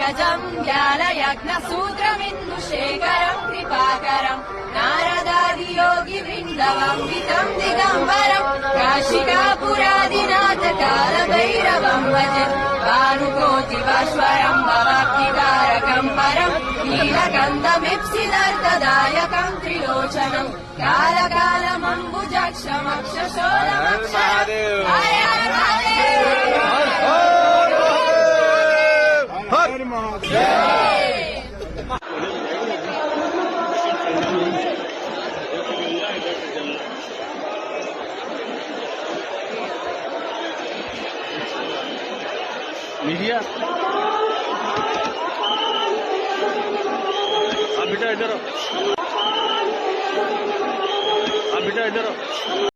अग्रजम् व्यालयज्ञसूत्रमिन्दुशेखरम् कृपाकरम् नारदादियोगिवृन्दवन्वितम् दिगम्बरम् काशिकापुरादिनाथ कालभैरवम् भजे भानुकोटिभास्वरम् भवाब्धिकारकम् परम् नीलकण्ठमीप्सितदायकम् त्रिलोचनम् कालकालमम्बुजाक्षमक्षशोलमक्षरम् हरे हर मीडिया आप बेटा इधर आओ, आप बेटा इधर आओ।